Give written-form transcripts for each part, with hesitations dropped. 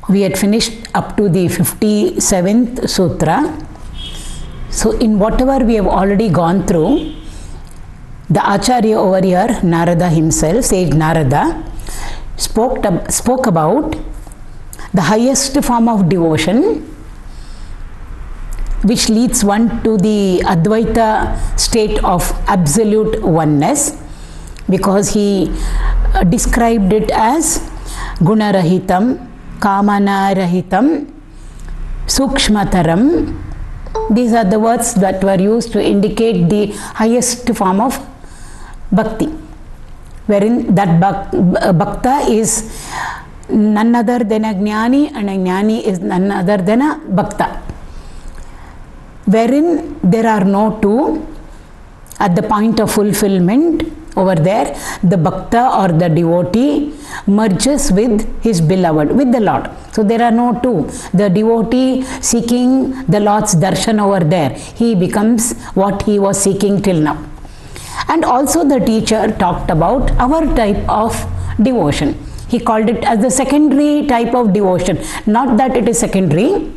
We had finished up to the 57th Sutra. So in whatever we have already gone through, the Acharya over here, Narada himself, sage Narada, spoke about the highest form of devotion, which leads one to the Advaita state of absolute oneness, because he described it as Gunarahitam, Kamanarahitam, Sukshmataram. These are the words that were used to indicate the highest form of bhakti, wherein that bhakta is none other than a jnani, and a jnani is none other than a bhakta, wherein there are no two. At the point of fulfillment, over there, the bhakta or the devotee merges with his beloved, with the Lord. So there are no two. The devotee seeking the Lord's darshan over there, he becomes what he was seeking till now. And also the teacher talked about our type of devotion. He called it as the secondary type of devotion. Not that it is secondary,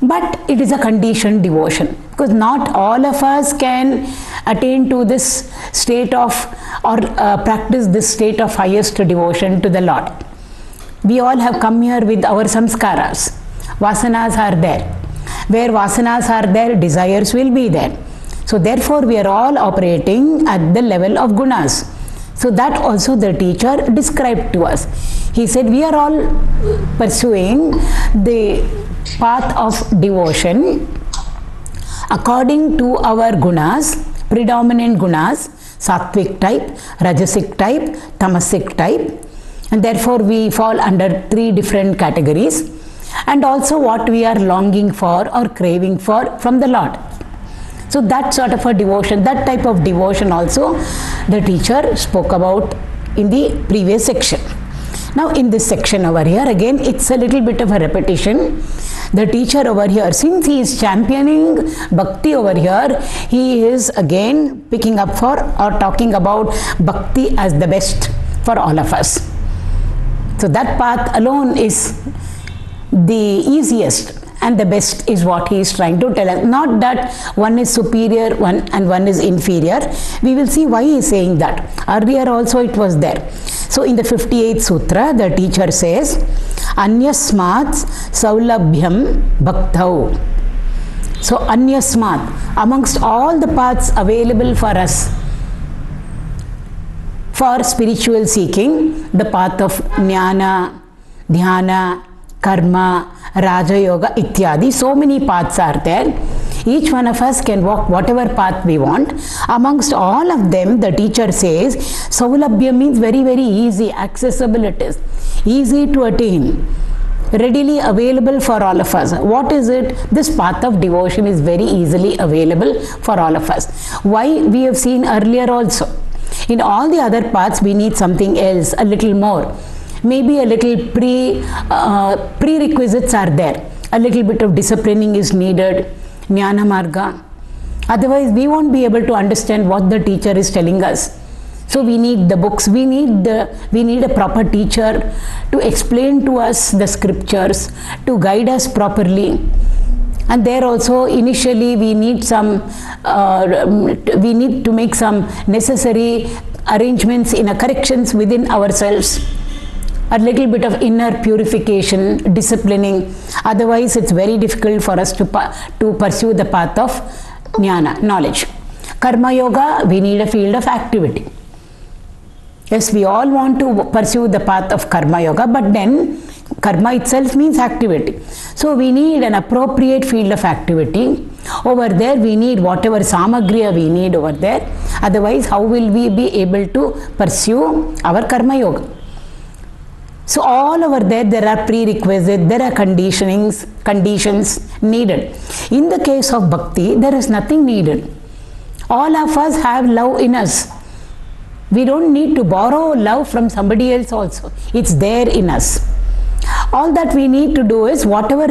but it is a conditioned devotion, because not all of us can attain to this state of or practice this state of highest devotion to the Lord. We all have come here with our samskaras. Vasanas are there. Where vasanas are there, desires will be there. So therefore we are all operating at the level of gunas. So that also the teacher described to us. He said we are all pursuing the path of devotion according to our gunas, predominant gunas, sattvic type, rajasic type, tamasic type, and therefore we fall under three different categories, and also what we are longing for or craving for from the Lord. So that sort of a devotion, that type of devotion also the teacher spoke about in the previous section. Now in this section over here, again it's a little bit of a repetition. The teacher over here, since he is championing bhakti over here, he is again picking up for or talking about bhakti as the best for all of us. So that path alone is the easiest and the best is what he is trying to tell us. Not that one is superior and one is inferior. We will see why he is saying that. Earlier also it was there. So in the 58th Sutra, the teacher says, Anyasmat Saulabhyam Bhaktau. So Anyasmat, amongst all the paths available for us for spiritual seeking, the path of Jnana, Dhyana, Karma, Raja Yoga, Ityadi, so many paths are there. Each one of us can walk whatever path we want. Amongst all of them, the teacher says, Saulabhya means very, very easy, accessible it is, easy to attain, readily available for all of us. What is it? This path of devotion is very easily available for all of us. Why? We have seen earlier also. In all the other paths, we need something else, a little more. Maybe a little prerequisites are there. A little bit of disciplining is needed, jnana marga. Otherwise, we won't be able to understand what the teacher is telling us. So we need the books, we need a proper teacher to explain to us the scriptures, to guide us properly. And there also initially we need to make some necessary arrangements, corrections within ourselves. A little bit of inner purification, disciplining. Otherwise, it's very difficult for us to pursue the path of jnana, knowledge. Karma yoga, we need a field of activity. Yes, we all want to pursue the path of karma yoga, but then karma itself means activity. So we need an appropriate field of activity. Over there, we need whatever samagriya we need over there. Otherwise, how will we be able to pursue our karma yoga? So all over there are prerequisites, there are conditions needed. In the case of bhakti, there is nothing needed. All of us have love in us. We don't need to borrow love from somebody else also. It's there in us. All that we need to do is whatever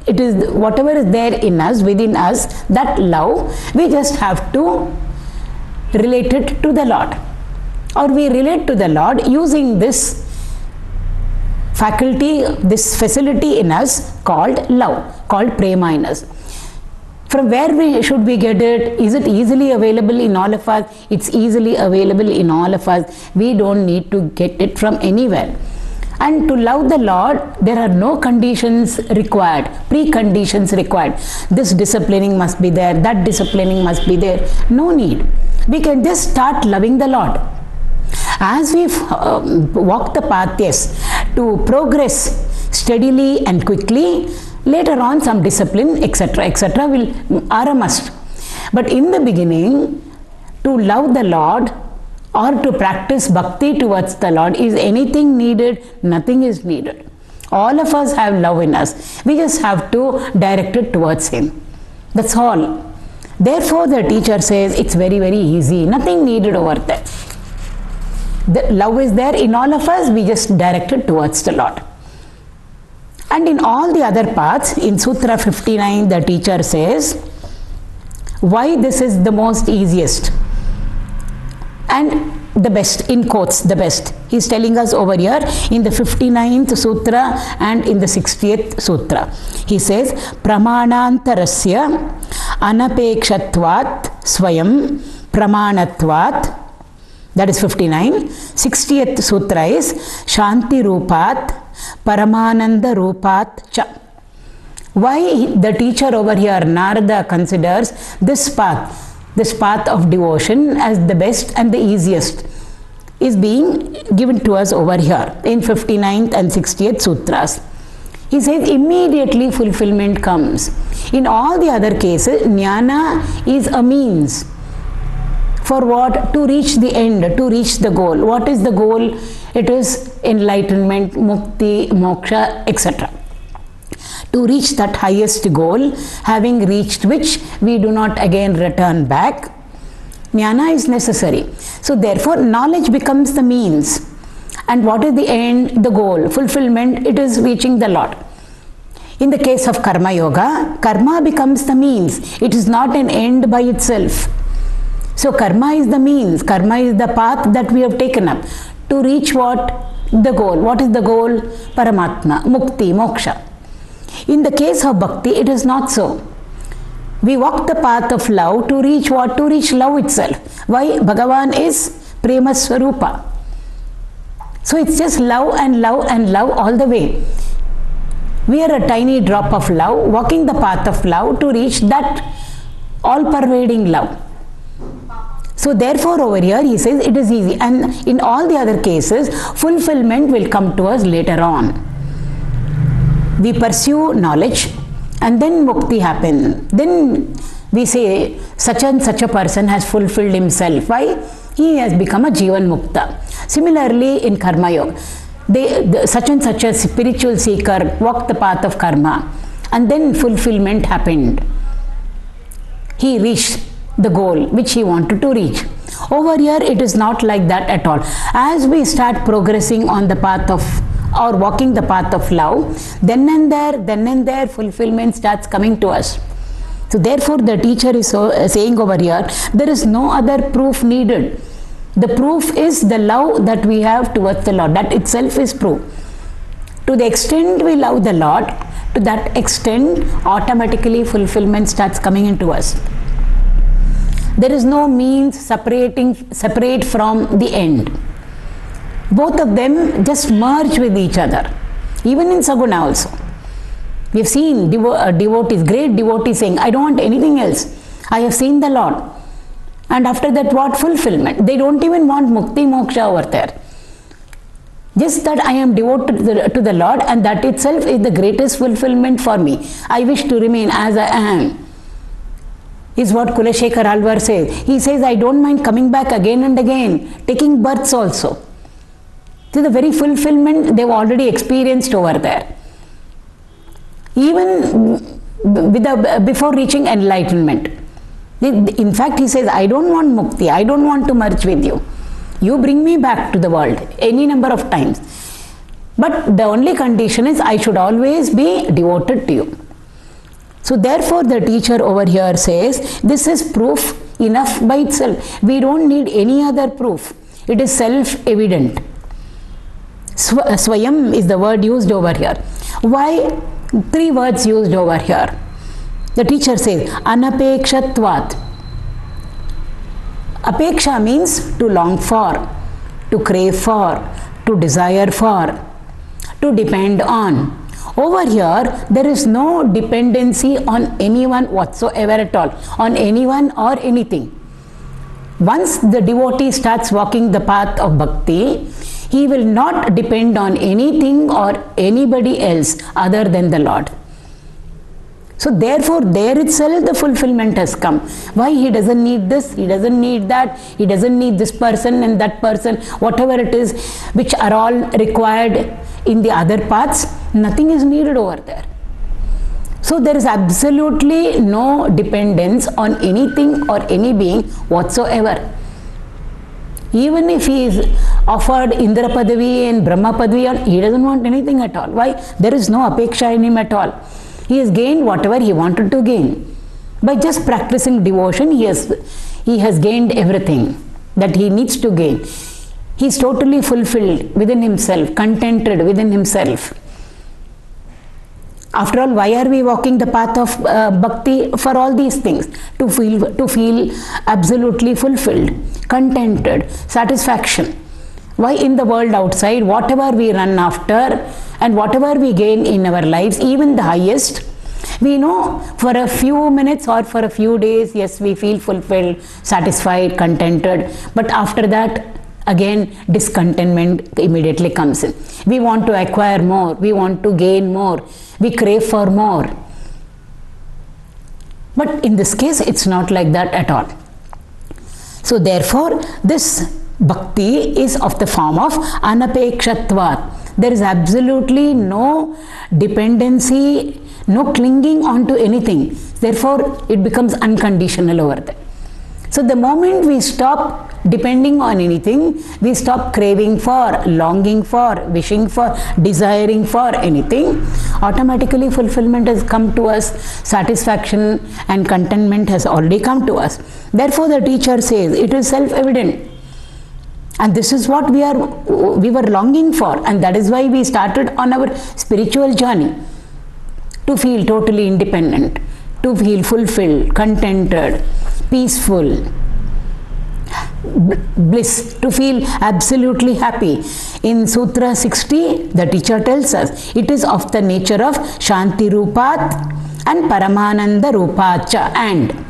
is there in us, within us, that love, we just have to relate it to the Lord. Or we relate to the Lord using this faculty, this facility in us called love, called prema in us. From where should we get it? Is it easily available in all of us? It's easily available in all of us. We don't need to get it from anywhere. And to love the Lord, there are no conditions required, preconditions required. This disciplining must be there, that disciplining must be there. No need. We can just start loving the Lord. As we walk the path, yes, to progress steadily and quickly, later on some discipline, etc., etc. are a must. But in the beginning, to love the Lord or to practice bhakti towards the Lord, is anything needed? Nothing is needed. All of us have love in us. We just have to direct it towards Him. That's all. Therefore, the teacher says it's very, very easy. Nothing needed over there. The love is there in all of us. We just direct it towards the Lord. And in all the other paths, in Sutra 59, the teacher says, why this is the most easiest and the best, in quotes, the best. He is telling us over here in the 59th Sutra and in the 60th Sutra. He says, Pramanantarasya anapekshatvat swayam pramanatvat. That is 59. 60th Sutra is Shanti Rupat Paramananda Rupat Cha. Why the teacher over here, Narada, considers this path of devotion as the best and the easiest, is being given to us over here in 59th and 60th Sutras. He says immediately fulfillment comes. In all the other cases, jnana is a means. For what? To reach the end, to reach the goal. What is the goal? It is enlightenment, mukti, moksha, etc. To reach that highest goal, having reached which we do not again return back, jnana is necessary. So therefore, knowledge becomes the means. And what is the end? The goal, fulfillment, it is reaching the Lord. In the case of karma yoga, karma becomes the means. It is not an end by itself. So karma is the means, karma is the path that we have taken up to reach what? The goal. What is the goal? Paramatma, mukti, moksha. In the case of bhakti, it is not so. We walk the path of love to reach what? To reach love itself. Why? Bhagavan is prema swarupa. So it's just love and love and love all the way. We are a tiny drop of love, walking the path of love to reach that all-pervading love. So therefore over here he says it is easy, and in all the other cases fulfillment will come to us later on. We pursue knowledge and then mukti happens. Then we say such and such a person has fulfilled himself. Why? He has become a Jivan Mukta. Similarly in Karma Yoga, such and such a spiritual seeker walked the path of karma and then fulfillment happened. He reached the goal which he wanted to reach. Over here it is not like that at all. As we start progressing on the path of or walking the path of love, then and there fulfillment starts coming to us. So therefore the teacher is saying over here, there is no other proof needed. The proof is the love that we have towards the Lord. That itself is proof. To the extent we love the Lord, to that extent automatically fulfillment starts coming into us. There is no means separate from the end. Both of them just merge with each other. Even in Saguna also. We have seen devotees, great devotees saying, I don't want anything else. I have seen the Lord. And after that what? Fulfillment. They don't even want mukti moksha over there. Just that I am devoted to the Lord, and that itself is the greatest fulfillment for me. I wish to remain as I am. Is what Kulashekar Alvar says. He says, I don't mind coming back again and again, taking births also. So the very fulfillment they have already experienced over there. Even before reaching enlightenment. In fact, he says, I don't want mukti, I don't want to merge with you. You bring me back to the world any number of times. But the only condition is I should always be devoted to you. So therefore the teacher over here says, this is proof enough by itself. We don't need any other proof. It is self-evident. Swayam is the word used over here. Why 3 words used over here? The teacher says, anapekshatvat. Apeksha means to long for, to crave for, to desire for, to depend on. Over here, there is no dependency on anyone whatsoever at all, on anyone or anything. Once the devotee starts walking the path of bhakti, he will not depend on anything or anybody else other than the Lord. So therefore, there itself the fulfillment has come. Why? He doesn't need this, he doesn't need that, he doesn't need this person and that person, whatever it is, which are all required in the other paths, nothing is needed over there. So there is absolutely no dependence on anything or any being whatsoever. Even if he is offered Indra Padavi and Brahma Padavi, he doesn't want anything at all. Why? There is no apeksha in him at all. He has gained whatever he wanted to gain. By just practicing devotion, he has gained everything that he needs to gain. He is totally fulfilled within himself, contented within himself. After all, why are we walking the path of bhakti? For all these things, to feel absolutely fulfilled, contented, satisfaction. Why? In the world outside, whatever we run after and whatever we gain in our lives, even the highest, we know for a few minutes or for a few days, yes, we feel fulfilled, satisfied, contented, but after that, again discontentment immediately comes in. We want to acquire more, we want to gain more, we crave for more. But in this case, it's not like that at all. So therefore, this bhakti is of the form of anapekshatvat. There is absolutely no dependency, no clinging on to anything. Therefore, it becomes unconditional over there. So the moment we stop depending on anything, we stop craving for, longing for, wishing for, desiring for anything, automatically fulfillment has come to us, satisfaction and contentment has already come to us. Therefore the teacher says it is self-evident. And this is what we were longing for, and that is why we started on our spiritual journey, to feel totally independent, to feel fulfilled, contented, peaceful, bliss, to feel absolutely happy. In Sutra 60, the teacher tells us it is of the nature of Shanti Rupat and Paramananda Rupacha. And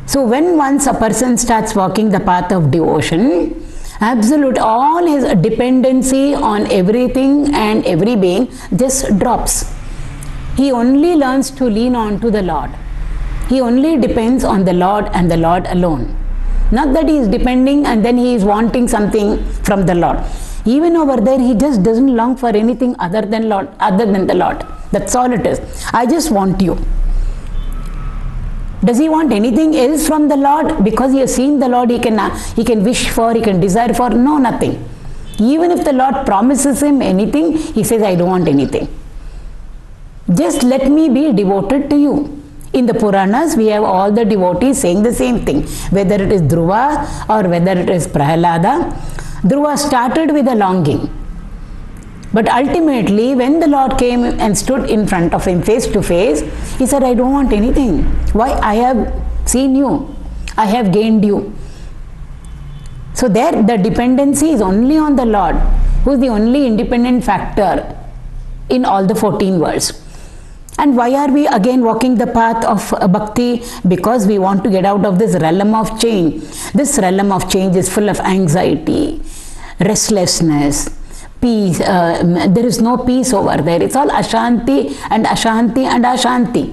so when once a person starts walking the path of devotion, all his dependency on everything and every being just drops. He only learns to lean on to the Lord. He only depends on the Lord and the Lord alone. Not that he is depending and then he is wanting something from the Lord. Even over there, he just doesn't long for anything other than the Lord. That's all it is. I just want you. Does he want anything else from the Lord? Because he has seen the Lord, he can wish for, he can desire for? No, nothing. Even if the Lord promises him anything, he says, I don't want anything. Just let me be devoted to you. In the Puranas, we have all the devotees saying the same thing. Whether it is Dhruva or whether it is Prahalada, Dhruva started with a longing. But ultimately, when the Lord came and stood in front of him face to face, he said, I don't want anything. Why? I have seen you. I have gained you. So there, the dependency is only on the Lord, who is the only independent factor in all the 14 worlds. And why are we again walking the path of bhakti? Because we want to get out of this realm of change. This realm of change is full of anxiety, restlessness, peace. There is no peace over there. It's all ashanti and ashanti and ashanti.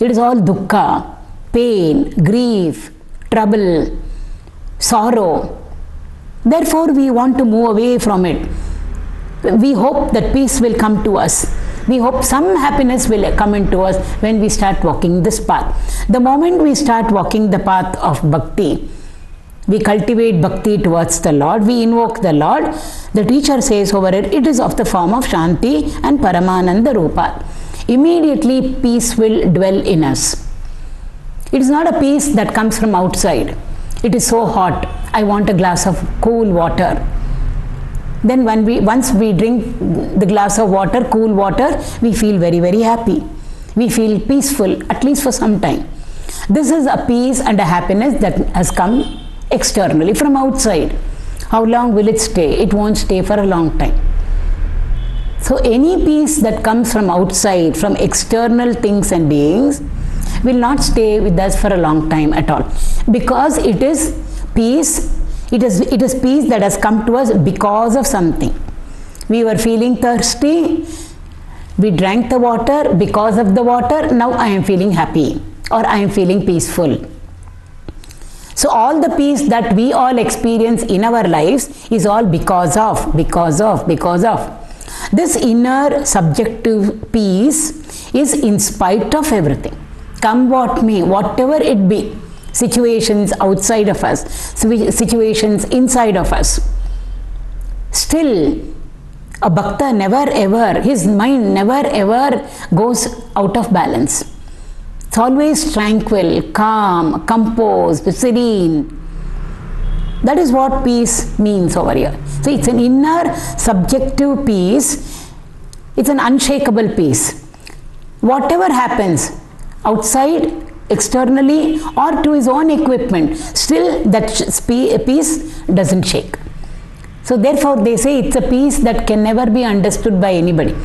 It is all dukkha, pain, grief, trouble, sorrow. Therefore, we want to move away from it. We hope that peace will come to us. We hope some happiness will come into us when we start walking this path. The moment we start walking the path of bhakti, we cultivate bhakti towards the Lord, we invoke the Lord. The teacher says over it is of the form of Shanti and Paramananda Rupa. Immediately peace will dwell in us. It is not a peace that comes from outside. It is so hot, I want a glass of cool water. Then once we drink the glass of water, cool water, we feel very, very happy. We feel peaceful, at least for some time. This is a peace and a happiness that has come externally from outside. How long will it stay? It won't stay for a long time. So any peace that comes from outside, from external things and beings, will not stay with us for a long time at all. Because it is peace, it is peace that has come to us because of something. We were feeling thirsty, we drank the water, because of the water, now I am feeling happy or I am feeling peaceful. So all the peace that we all experience in our lives is all because of. This inner subjective peace is in spite of everything. Come what may, whatever it be, situations outside of us, situations inside of us. Still, a bhakta never ever, his mind never ever goes out of balance. It's always tranquil, calm, composed, serene. That is what peace means over here. So it's an inner subjective peace. It's an unshakable peace. Whatever happens outside, externally, or to his own equipment, still that peace doesn't shake. So therefore they say it's a peace that can never be understood by anybody.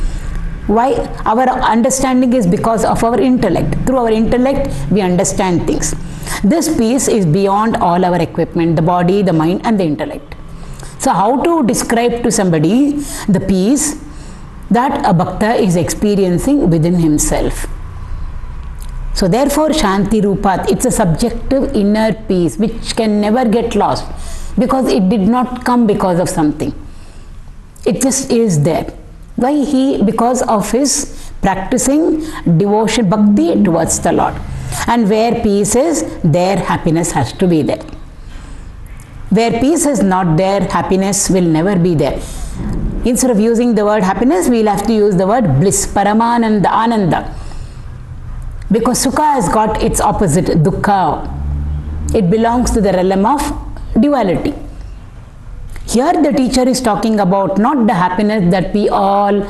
Why? Our understanding is because of our intellect. Through our intellect we understand things. This peace is beyond all our equipment, the body, the mind and the intellect. So how to describe to somebody the peace that a bhakta is experiencing within himself? So therefore Shanti Rupat, it's a subjective inner peace which can never get lost, because it did not come because of something. It just is there. Why? Because of his practicing devotion, bhakti towards the Lord. And where peace is, there happiness has to be there. Where peace is not there, happiness will never be there. Instead of using the word happiness, we will have to use the word bliss, paramananda, ananda. Because sukha has got its opposite, dukkha. It belongs to the realm of duality. Here the teacher is talking about not the happiness that we all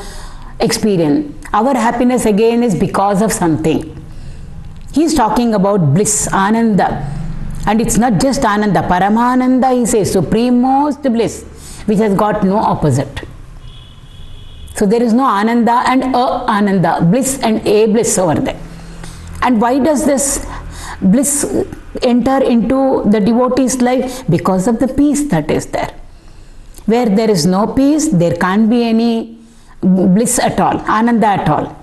experience. Our happiness again is because of something. He is talking about bliss, ananda. And it's not just ananda, paramananda, he says, supremost bliss, which has got no opposite. So there is no ananda and a ananda, bliss and a bliss over there. And why does this bliss enter into the devotee's life? Because of the peace that is there. Where there is no peace, there can't be any bliss at all, ananda at all.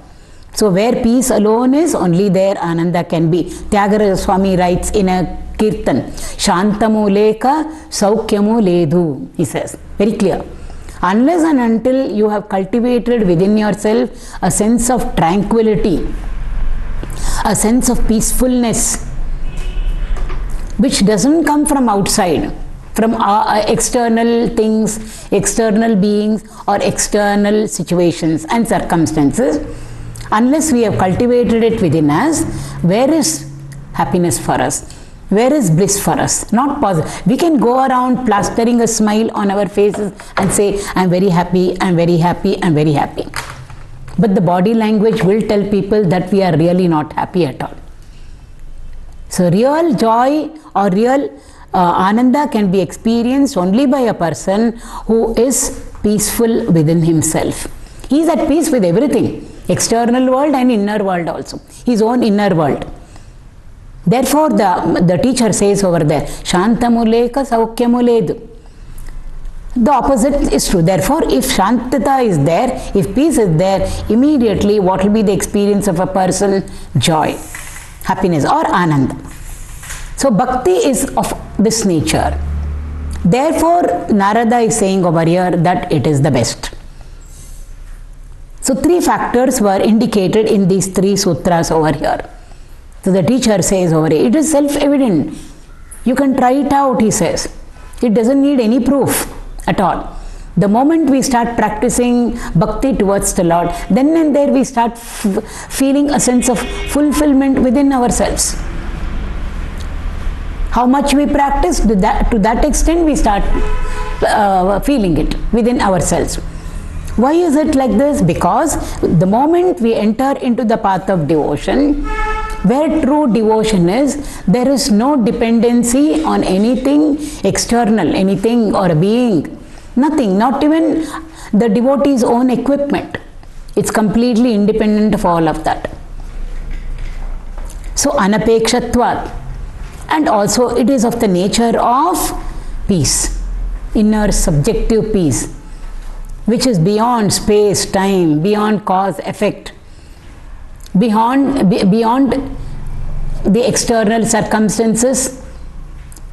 So where peace alone is, only there ananda can be. Tyagaraja Swami writes in a kirtan, Shantamu leka saukyamu ledu, he says, very clear. Unless and until you have cultivated within yourself a sense of tranquility, a sense of peacefulness, which doesn't come from outside, from external things, external beings or external situations and circumstances, unless we have cultivated it within us, where is happiness for us? Where is bliss for us? Not possible. We can go around plastering a smile on our faces and say, I am very happy, I am very happy, I am very happy. But the body language will tell people that we are really not happy at all. So real joy or real ananda can be experienced only by a person who is peaceful within himself. He is at peace with everything, external world and inner world also, his own inner world. Therefore the teacher says over there, Shantamuleka Saukyamuledu. The opposite is true. Therefore, if Shantata is there, if peace is there, immediately what will be the experience of a person? Joy, happiness or ananda. So bhakti is of this nature. Therefore, Narada is saying over here that it is the best. So three factors were indicated in these three sutras over here. So the teacher says over here, it is self-evident. You can try it out, he says. It doesn't need any proof at all. The moment we start practicing bhakti towards the Lord, then and there we start feeling a sense of fulfillment within ourselves. How much we practice, to that extent we start feeling it within ourselves. Why is it like this? Because the moment we enter into the path of devotion, where true devotion is, there is no dependency on anything external, anything or a being, nothing, not even the devotee's own equipment. It's completely independent of all of that. So anapekshatvat, and also it is of the nature of peace, inner subjective peace, which is beyond space, time, beyond cause, effect, beyond the external circumstances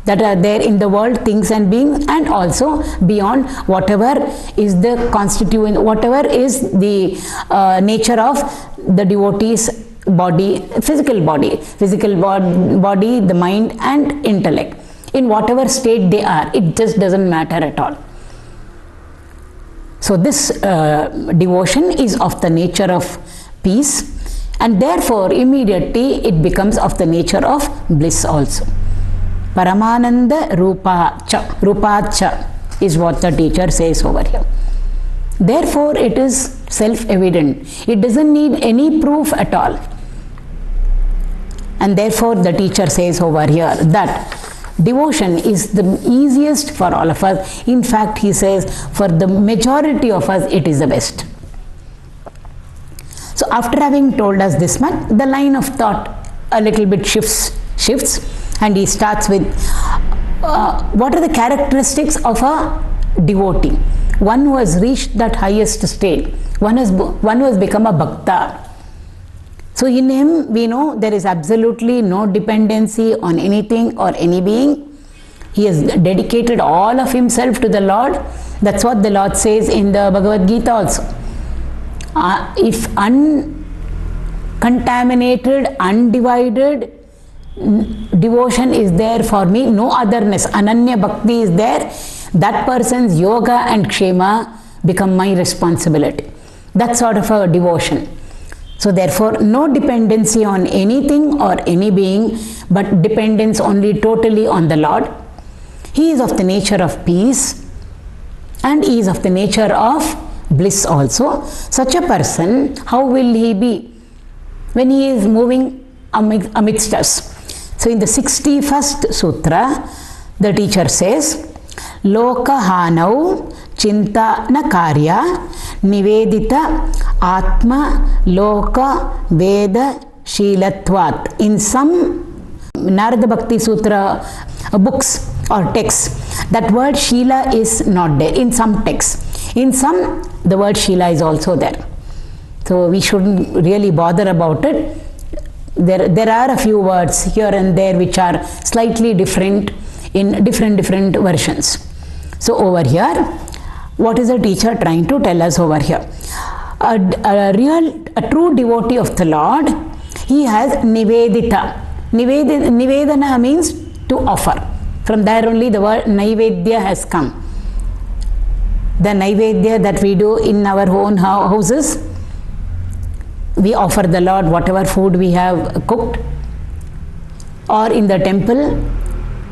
that are there in the world, things and beings, and also beyond whatever is the constituent, whatever is the nature of the devotee's body, physical body, the mind and intellect. In whatever state they are, it just doesn't matter at all. So this devotion is of the nature of peace, and therefore immediately it becomes of the nature of bliss also. Paramananda rupacha is what the teacher says over here. Therefore it is self-evident. It doesn't need any proof at all. And therefore the teacher says over here that devotion is the easiest for all of us. In fact, he says for the majority of us it is the best. So after having told us this much, the line of thought a little bit shifts, and he starts with what are the characteristics of a devotee, one who has reached that highest state, one who has become a bhakta. So in him we know there is absolutely no dependency on anything or any being. He has dedicated all of himself to the Lord. That's what the Lord says in the Bhagavad Gita also. If uncontaminated, undivided devotion is there for me, no otherness, ananya bhakti is there, that person's yoga and kshema become my responsibility. That sort of a devotion. So therefore no dependency on anything or any being, but dependence only totally on the Lord. He is of the nature of peace and he is of the nature of bliss also. Such a person, how will he be when he is moving amidst us? So in the 61st sutra, the teacher says, Loka hanau chinta na karya nivedita atma loka veda shilatvat. In some Narada Bhakti Sutra books or texts, that word Shila is not there. In some texts, in some the word Shila is also there. So we shouldn't really bother about it. There are a few words here and there which are slightly different in different versions. So over here, what is the teacher trying to tell us over here? A true devotee of the Lord, he has nivedita. Nivedana means to offer. From there only the word naivedya has come. The naivedya that we do in our own houses, we offer the Lord whatever food we have cooked, or in the temple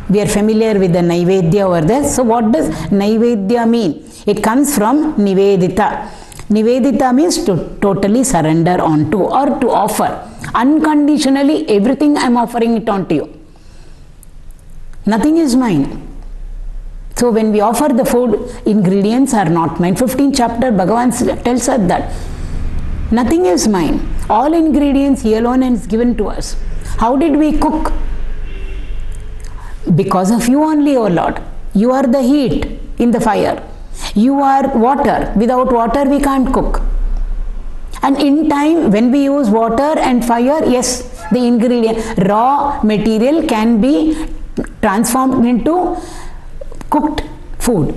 we are familiar with the naivedya over there. So what does naivedya mean? It comes from nivedita. Nivedita means to totally surrender onto or to offer. Unconditionally everything I am offering it onto you. Nothing is mine. So when we offer the food, ingredients are not mine. 15th chapter Bhagavan tells us that. Nothing is mine. All ingredients He alone is given to us. How did we cook? Because of You only, O Lord. You are the heat in the fire. You are water. Without water we can't cook. And in time when we use water and fire, yes, the ingredient, raw material can be transformed into cooked food.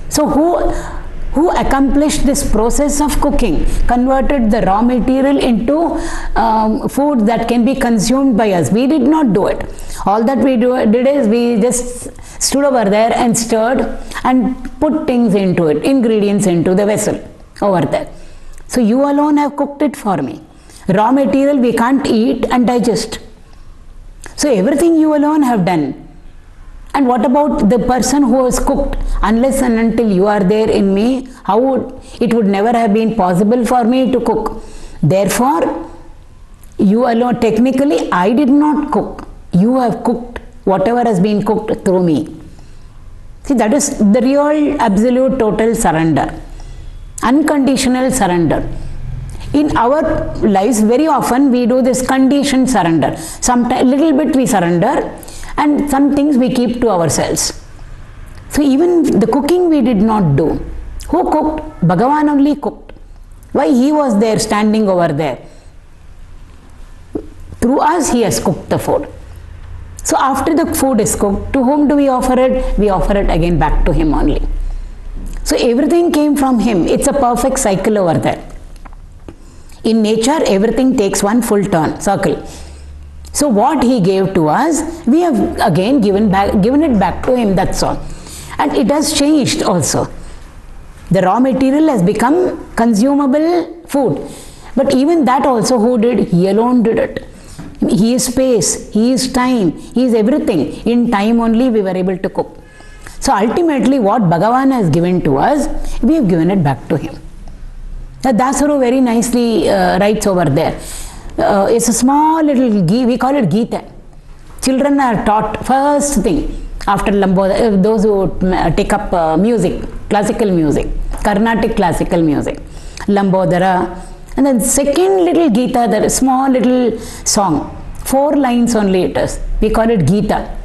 So who accomplished this process of cooking, converted the raw material into food that can be consumed by us? We did not do it. All that we did is we just stood over there and stirred and put things into it, ingredients into the vessel over there. So You alone have cooked it for me. Raw material we can't eat and digest. So everything You alone have done. And what about the person who has cooked? Unless and until you are there in me, it would never have been possible for me to cook. Therefore, you alone, technically I did not cook. You have cooked whatever has been cooked through me. See, that is the real absolute total surrender. Unconditional surrender. In our lives, very often we do this conditioned surrender. Sometimes little bit we surrender and some things we keep to ourselves. So even the cooking we did not do. Who cooked? Bhagavan only cooked. Why? He was there, standing over there. Through us he has cooked the food. So after the food is cooked, to whom do we offer it? We offer it again back to him only. So everything came from him. It's a perfect cycle over there. In nature, everything takes one full turn, circle. So what he gave to us, we have again given it back to him, that's all. And it has changed also. The raw material has become consumable food. But even that also who did? He alone did it. He is space, he is time, he is everything. In time only we were able to cook. So ultimately what Bhagavan has given to us, we have given it back to him. Dasaru very nicely writes over there. It's a small little, we call it Gita. Children are taught first thing after Lambodara, those who take up music, classical music, Carnatic classical music, Lambodara. And then second little Gita, that small little song, 4 lines only it is. We call it Gita.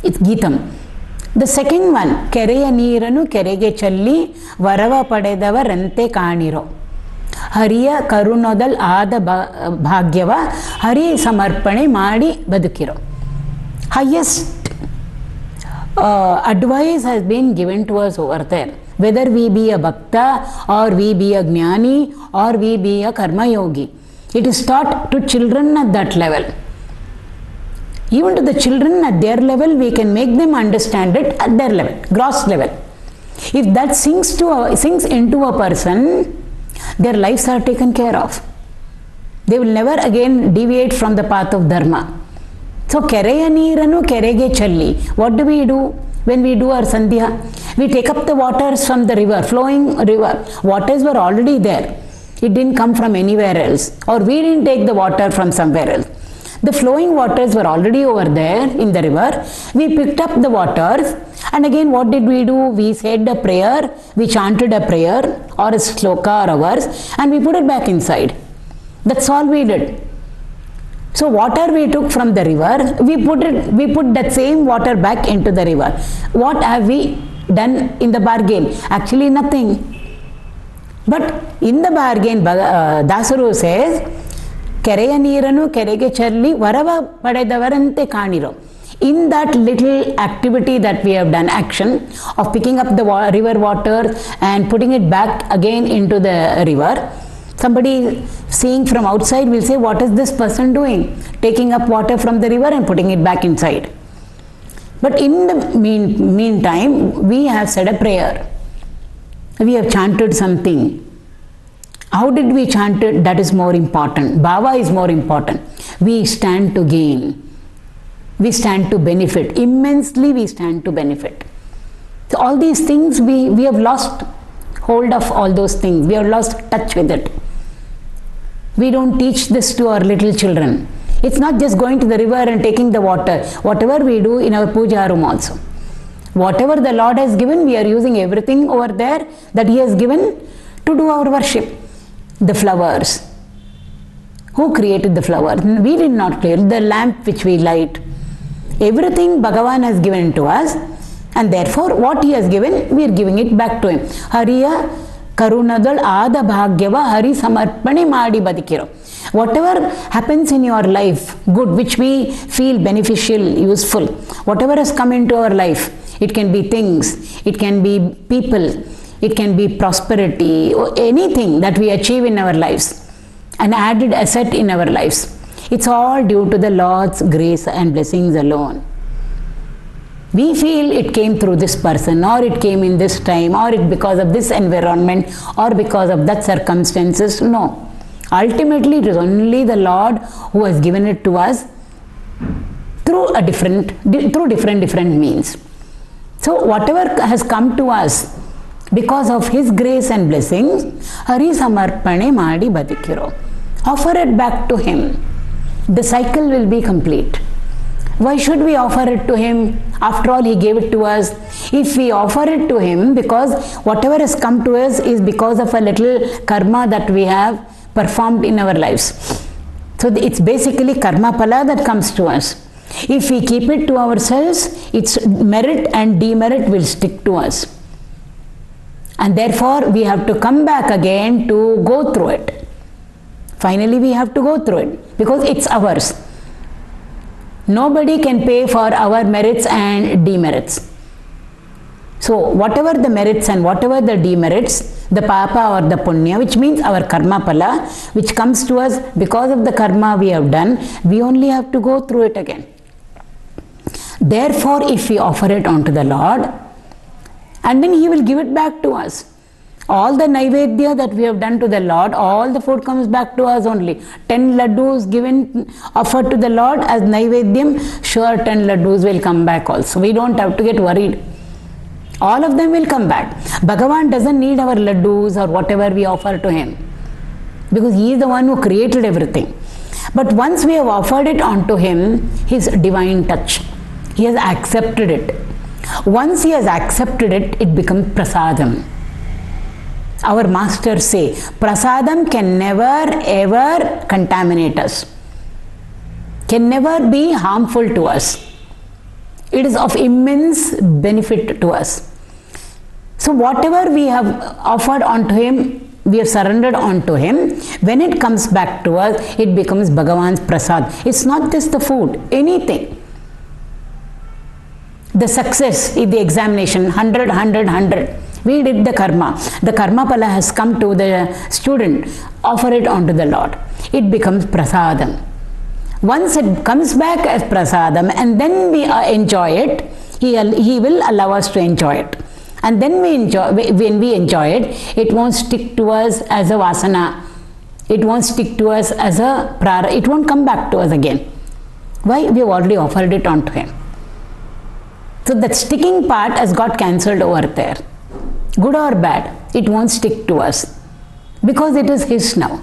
It's Geetam. The second one, Kereya Neeranu Kerege Challi Varava Padedava Rante Kaaniro. Hariya Karunodal Ada Bhagyava Hari Samarpane Madi Badukiro. Highest advice has been given to us over there. Whether we be a bhakta or we be a jnani or we be a karma yogi. It is taught to children at that level. Even to the children at their level, we can make them understand it at their level, gross level. If that sinks into a person, their lives are taken care of. They will never again deviate from the path of Dharma. So, Kereya Neeranu Kerege Challi. What do we do when we do our Sandhya? We take up the waters from the river, flowing river. Waters were already there. It didn't come from anywhere else. Or we didn't take the water from somewhere else. The flowing waters were already over there in the river. We picked up the waters and again what did we do? We said a prayer, we chanted a prayer or a sloka or a verse and we put it back inside. That's all we did. So water we took from the river, we put that same water back into the river. What have we done in the bargain? Actually nothing. But in the bargain, Dasaru says, Kereya Neeranu Kerege Challi Varava Padedavarante Kaaniro. In that little activity that we have done, action of picking up the river water and putting it back again into the river, somebody seeing from outside will say, what is this person doing? Taking up water from the river and putting it back inside. But in the meantime, we have said a prayer. We have chanted something. How did we chant it? That is more important. Bhava is more important. We stand to gain. We stand to benefit. Immensely we stand to benefit. So all these things, we have lost hold of all those things. We have lost touch with it. We don't teach this to our little children. It's not just going to the river and taking the water. Whatever we do in our puja room also. Whatever the Lord has given, we are using everything over there that He has given to do our worship. The flowers. Who created the flower? We did not create. The lamp which we light. Everything Bhagavan has given to us and therefore what He has given, we are giving it back to Him. Hariya Karunadal Ada Bhagyava Hari Samarpane Madi Badikiro. Whatever happens in your life, good, which we feel beneficial, useful, whatever has come into our life, it can be things, it can be people, it can be prosperity, or anything that we achieve in our lives, an added asset in our lives. It's all due to the Lord's grace and blessings alone. We feel it came through this person, or it came in this time, or it because of this environment, or because of that circumstances. No. Ultimately, it is only the Lord who has given it to us through different means. So whatever has come to us because of his grace and blessings, Hari Samarpane Madi Badikiro. Offer it back to him. The cycle will be complete. Why should we offer it to him? After all, he gave it to us. If we offer it to him, because whatever has come to us is because of a little karma that we have performed in our lives. So it's basically karma pala that comes to us. If we keep it to ourselves, its merit and demerit will stick to us. And therefore, we have to come back again to go through it. Finally, we have to go through it because it's ours. Nobody can pay for our merits and demerits. So, whatever the merits and whatever the demerits, the papa or the punya, which means our karma pala, which comes to us because of the karma we have done, we only have to go through it again. Therefore, if we offer it unto the Lord, and then he will give it back to us. All the naivedya that we have done to the Lord, all the food comes back to us only. 10 laddus offered to the Lord as naivedyam, sure 10 laddus will come back also. We don't have to get worried. All of them will come back. Bhagavan doesn't need our laddus or whatever we offer to him, because he is the one who created everything. But once we have offered it onto him, his divine touch, he has accepted it. Once he has accepted it, it becomes prasadam. Our masters say, prasadam can never ever contaminate us, can never be harmful to us. It is of immense benefit to us. So whatever we have offered onto him, we have surrendered onto him, when it comes back to us, it becomes Bhagavan's prasad. It's not just the food, anything. The success in the examination, 100, 100, 100. We did the karma. The karma pala has come to the student. Offer it onto the Lord. It becomes prasadam. Once it comes back as prasadam and then we enjoy it, he will allow us to enjoy it. And then when we enjoy it, it won't stick to us as a vasana. It won't stick to us as a prara. It won't come back to us again. Why? We have already offered it onto him. So that sticking part has got cancelled over there. Good or bad, it won't stick to us because it is his now.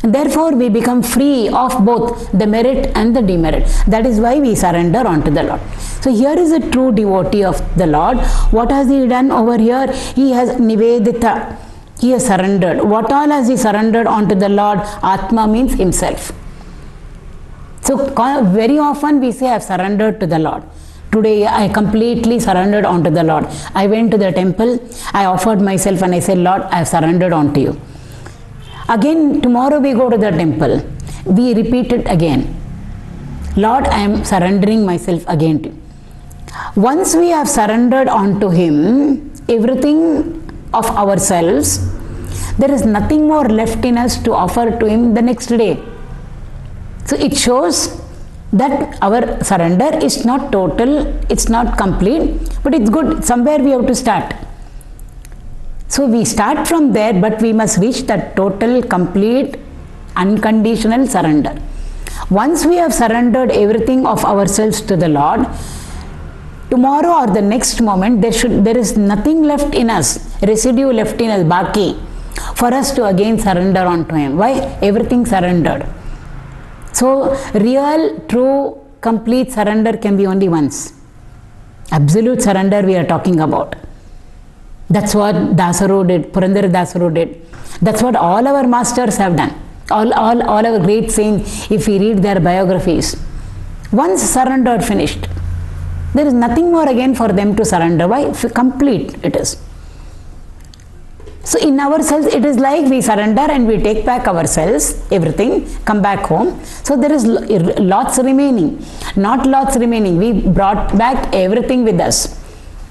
And therefore, we become free of both the merit and the demerit. That is why we surrender onto the Lord. So here is a true devotee of the Lord. What has he done over here? He has nivedita. He has surrendered. What all has he surrendered onto the Lord? Atma means himself. So very often we say, I have surrendered to the Lord. Today I completely surrendered onto the Lord. I went to the temple, I offered myself and I said, Lord, I have surrendered onto you. Again, tomorrow we go to the temple. We repeat it again. Lord, I am surrendering myself again to you. Once we have surrendered onto him, everything of ourselves, there is nothing more left in us to offer to him the next day. So it shows that our surrender is not total, it's not complete, but it's good. Somewhere we have to start. So we start from there, but we must reach that total, complete, unconditional surrender. Once we have surrendered everything of ourselves to the Lord, tomorrow or the next moment, there is nothing left in us, residue left in us, baki, for us to again surrender onto him. Why? Everything surrendered. So, real, true, complete surrender can be only once. Absolute surrender we are talking about. That's what Dasaru did, Purandara Dasaru did. That's what all our masters have done. All our great saints, if we read their biographies. Once surrendered, finished. There is nothing more again for them to surrender. Why? Complete it is. So in ourselves, it is like we surrender and we take back ourselves, everything, come back home. So there is lots remaining. Not lots remaining. We brought back everything with us.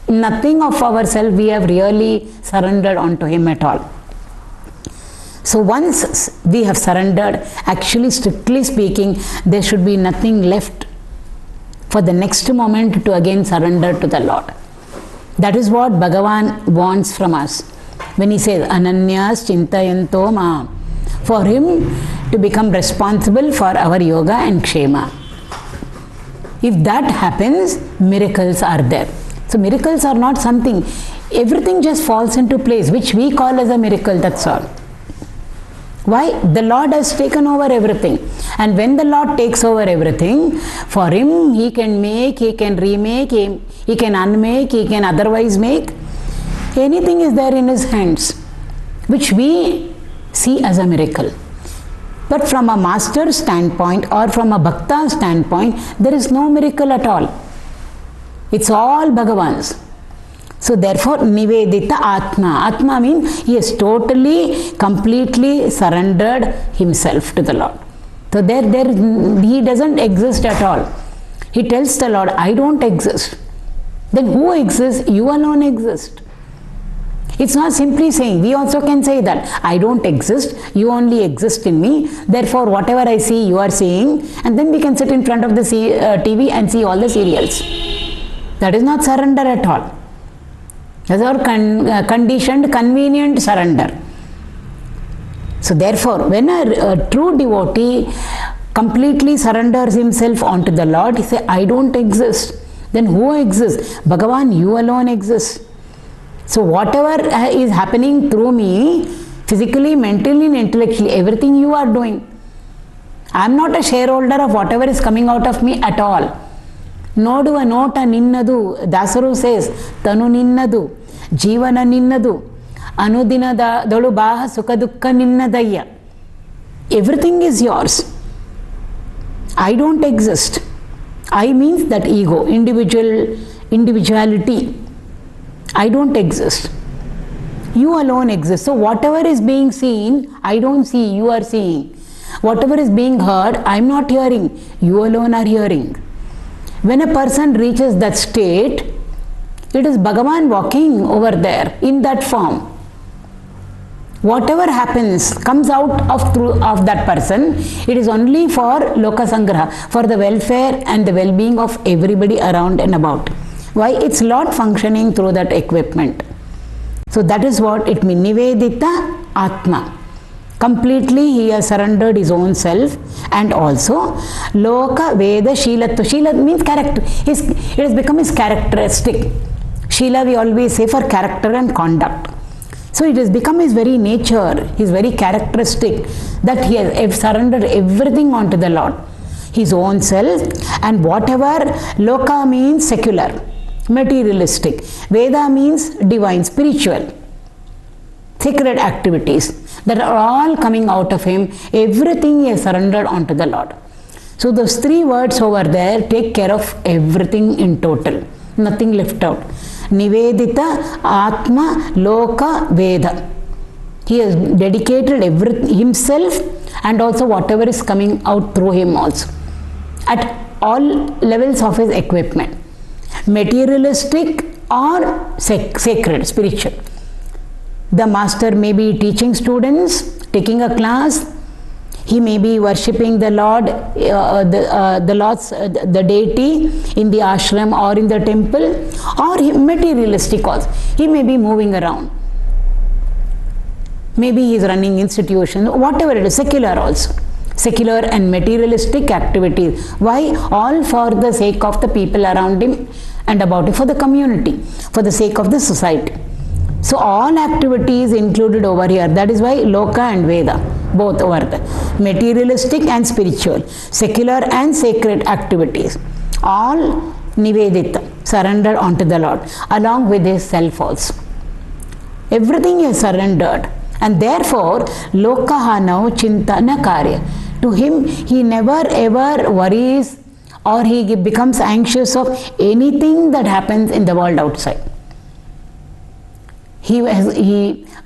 Nothing of ourselves we have really surrendered onto him at all. So once we have surrendered, actually strictly speaking, there should be nothing left for the next moment to again surrender to the Lord. That is what Bhagavan wants from us. When he says, Ananyas Chintayanto Ma, for him to become responsible for our yoga and kshema. If that happens, miracles are there. So miracles are not something, everything just falls into place, which we call as a miracle, that's all. Why? The Lord has taken over everything. And when the Lord takes over everything, for him, he can make, he can remake, he can unmake, he can otherwise make. Anything is there in his hands, which we see as a miracle. But from a master standpoint or from a bhakta standpoint, there is no miracle at all. It's all Bhagavan's. So therefore, Nivedita Atma. Atma means he has totally, completely surrendered himself to the Lord. So there he doesn't exist at all. He tells the Lord, I don't exist. Then who exists? You alone exist. It's not simply saying, we also can say that, I don't exist, you only exist in me, therefore whatever I see, you are seeing, and then we can sit in front of the TV and see all the serials. That is not surrender at all. That's our conditioned, convenient surrender. So therefore, when a true devotee completely surrenders himself onto the Lord, he says, I don't exist. Then who exists? Bhagavan, you alone exist. So whatever is happening through me, physically, mentally and intellectually, everything you are doing. I am not a shareholder of whatever is coming out of me at all. Noduva nota ninnadu, Dasaru says, Tanu ninnadu, Jivana ninnadu, Anudina dalu baha sukha dukka ninnadayya. Everything is yours. I don't exist. I means that ego, individuality. I don't exist. You alone exist. So whatever is being seen, I don't see, you are seeing. Whatever is being heard, I am not hearing, you alone are hearing. When a person reaches that state, it is Bhagavan walking over there in that form. Whatever happens, comes out of that person, it is only for Loka Sangraha, for the welfare and the well-being of everybody around and about. Why? It's Lord functioning through that equipment. So that is what it means. Nivedita Atma. Completely he has surrendered his own self, and also Loka Veda Shilatva. Shila means character. It has become his characteristic. Shila we always say for character and conduct. So it has become his very nature, his very characteristic, that he has surrendered everything onto the Lord. His own self, and whatever Loka means secular, materialistic. Veda means divine, spiritual, sacred activities that are all coming out of him. Everything he has surrendered onto the Lord. So those three words over there take care of everything in total. Nothing left out. Nivedita, Atma, Loka, Veda. He has dedicated himself and also whatever is coming out through him also. At all levels of his equipment. Materialistic or sacred, spiritual. The master may be teaching students, taking a class. He may be worshipping the Lord, the deity in the ashram or in the temple, or materialistic also. He may be moving around. Maybe he is running institutions, whatever it is, secular also. Secular and materialistic activities. Why? All for the sake of the people around him and about him, for the community, for the sake of the society. So all activities included over here. That is why Loka and Veda, both over there. Materialistic and spiritual, secular and sacred activities. All Nivedita, surrendered onto the Lord, along with his self also. Everything is surrendered. And therefore, Lokaha now chintana karya. To him, he never ever worries or he becomes anxious of anything that happens in the world outside. He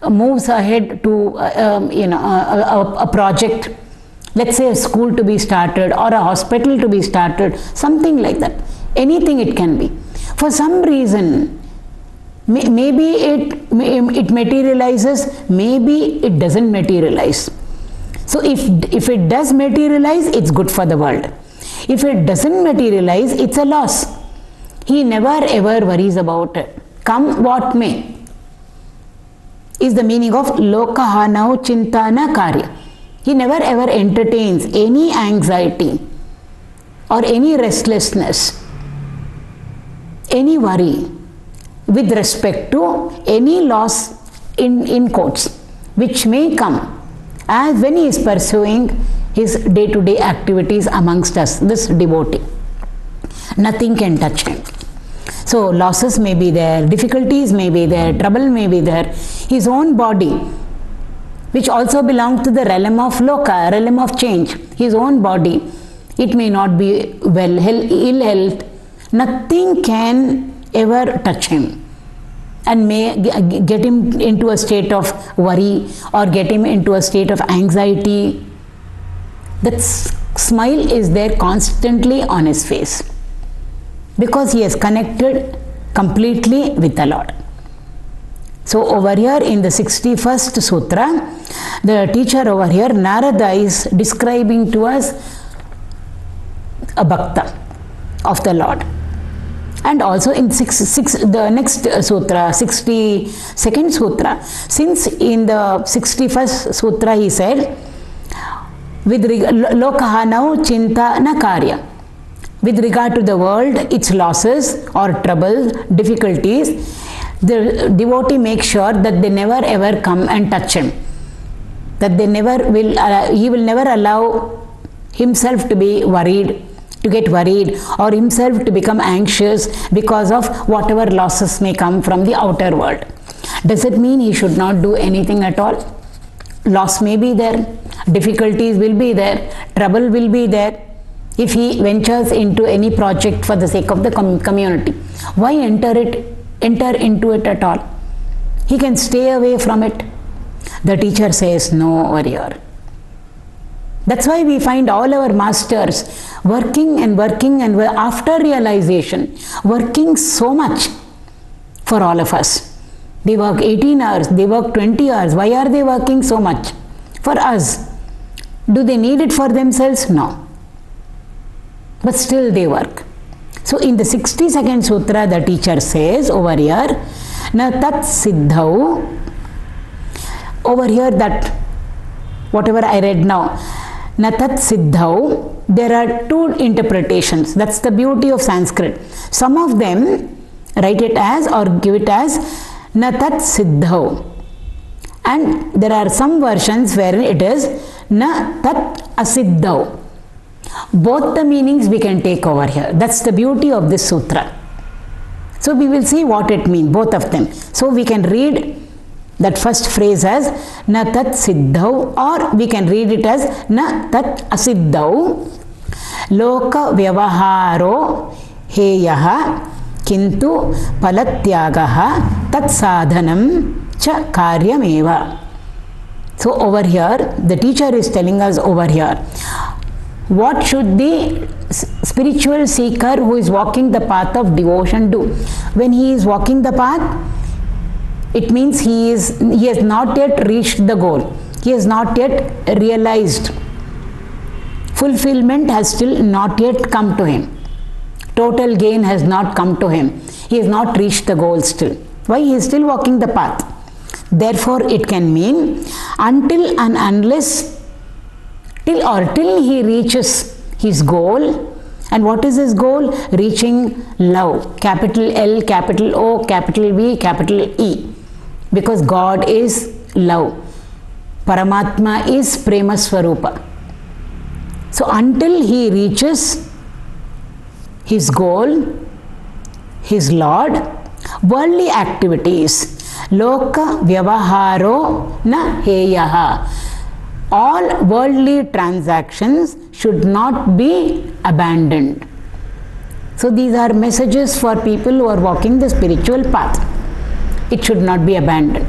moves ahead to a project, let's say a school to be started or a hospital to be started, something like that. Anything it can be. For some reason, maybe it materializes, maybe it doesn't materialize. So if it does materialize, it's good for the world. If it doesn't materialize, it's a loss. He never ever worries about it. Come what may, is the meaning of Lokahanau Chintana Karya. He never ever entertains any anxiety or any restlessness, any worry with respect to any loss in quotes which may come as when he is pursuing his day-to-day activities amongst us, this devotee. Nothing can touch him. So losses may be there, difficulties may be there, trouble may be there. His own body, which also belongs to the realm of loka, realm of change, his own body, it may not be well, ill health, nothing can ever touch him and may get him into a state of worry or get him into a state of anxiety. That smile is there constantly on his face because he has connected completely with the Lord. So over here in the 61st Sutra, the teacher over here, Narada, is describing to us a Bhakta of the Lord. And also in the next Sutra, 62nd Sutra, since in the 61st Sutra he said, with lokaha now chinta na karya. With regard to the world, its losses or troubles, difficulties, the devotee makes sure that they never ever come and touch him. That they never will, he will never allow himself to be worried, to get worried, or himself to become anxious because of whatever losses may come from the outer world. Does it mean he should not do anything at all? Loss may be there, difficulties will be there, trouble will be there. If he ventures into any project for the sake of the community, why enter into it at all? He can stay away from it. The teacher says, no, over here. That's why we find all our masters working and after realization, working so much for all of us. They work 18 hours, they work 20 hours. Why are they working so much? For us. Do they need it for themselves? No. But still they work. So in the 62nd Sutra, the teacher says over here, na tat siddhau, over here that whatever I read now, na tat siddhau, there are two interpretations. That's the beauty of Sanskrit. Some of them write it as or give it as na tat siddhau. And there are some versions where it is na tat asiddhau. Both the meanings we can take over here. That's the beauty of this sutra. So we will see what it means, both of them. So we can read that first phrase as na tat siddhau, or we can read it as na tat asiddhau. Loka vyavaharo heyaha kintu palatyagaha tat sadhanam cha karyameva. So over here, the teacher is telling us over here, what should the spiritual seeker who is walking the path of devotion do? When he is walking the path, it means he has not yet reached the goal. He has not yet realized. Fulfillment has still not yet come to him. Total gain has not come to him. He has not reached the goal still. Why? He is still walking the path. Therefore, it can mean until and unless till he reaches his goal. And what is his goal? Reaching love. Capital L, capital O, capital V, capital E. Because God is love. Paramatma is Prema Swarupa. So until he reaches his goal, his Lord, worldly activities, loka vyavaharo na heyaha. All worldly transactions should not be abandoned. So these are messages for people who are walking the spiritual path. It should not be abandoned.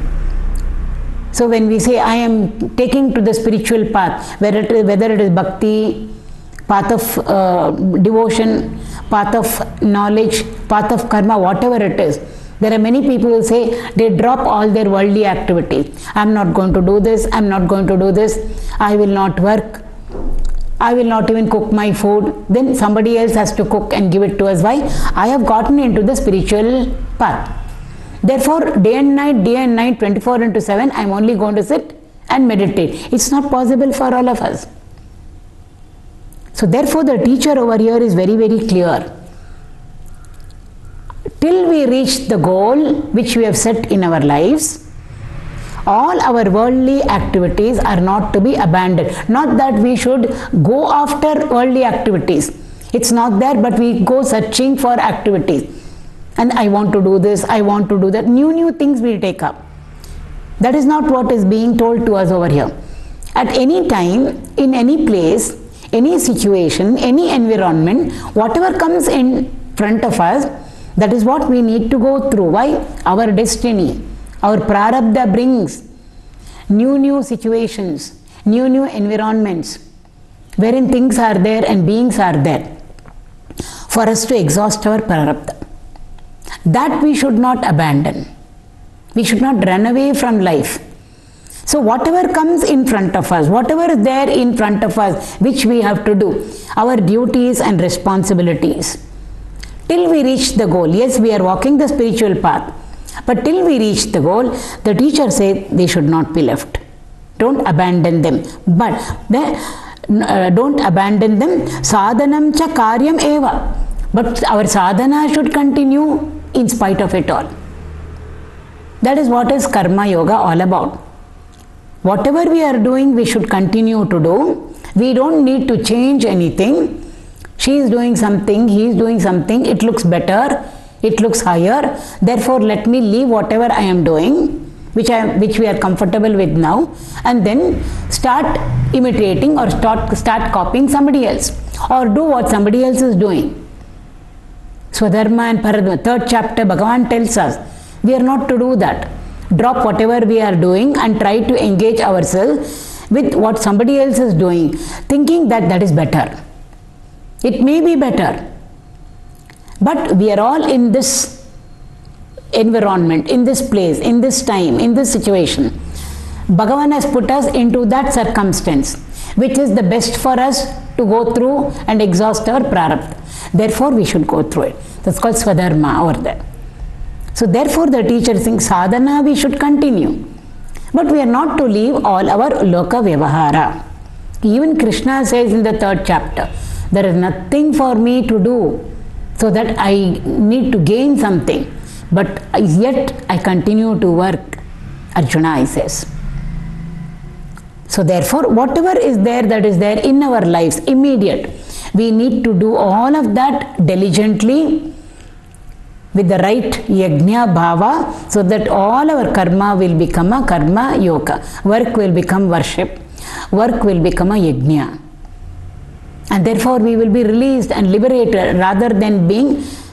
So when we say I am taking to the spiritual path, whether it is bhakti, path of devotion, path of knowledge, path of karma, whatever it is, there are many people who say they drop all their worldly activities. I am not going to do this, I am not going to do this, I will not work, I will not even cook my food. Then somebody else has to cook and give it to us. Why? I have gotten into the spiritual path. Therefore, day and night, 24/7, I am only going to sit and meditate. It's not possible for all of us. So therefore the teacher over here is very, very clear. Till we reach the goal which we have set in our lives, all our worldly activities are not to be abandoned. Not that we should go after worldly activities. It's not there, but we go searching for activities. And I want to do this, I want to do that. New things we take up. That is not what is being told to us over here. At any time, in any place, any situation, any environment, whatever comes in front of us, that is what we need to go through. Why? Our destiny, our prarabdha brings new situations, new environments, wherein things are there and beings are there, for us to exhaust our prarabdha. That we should not abandon. We should not run away from life. So whatever comes in front of us, whatever is there in front of us, which we have to do, our duties and responsibilities, till we reach the goal. Yes, we are walking the spiritual path, but till we reach the goal, the teacher said they should not be left. Don't abandon them. But don't abandon them. Sadhanam cha karyam eva. But our sadhana should continue in spite of it all. That is what is karma yoga all about. Whatever we are doing, we should continue to do. We don't need to change anything. She is doing something, he is doing something, it looks better, it looks higher. Therefore, let me leave whatever I am doing, which we are comfortable with now, and then start imitating or start copying somebody else, or do what somebody else is doing. Swadharma and Paradharma, 3rd chapter, Bhagavan tells us, we are not to do that. Drop whatever we are doing and try to engage ourselves with what somebody else is doing, thinking that that is better. It may be better, but we are all in this environment, in this place, in this time, in this situation. Bhagavan has put us into that circumstance, which is the best for us to go through and exhaust our prarabdha. Therefore, we should go through it. That's called Swadharma over there. So therefore, the teacher thinks sadhana we should continue. But we are not to leave all our loka vyavahara. Even Krishna says in the 3rd chapter, there is nothing for me to do so that I need to gain something. But yet I continue to work. Arjuna, he says. So therefore, whatever is there that is there in our lives, immediate, we need to do all of that diligently with the right yajna bhava, so that all our karma will become a karma yoga. Work will become worship. Work will become a yajna. And therefore we will be released and liberated rather than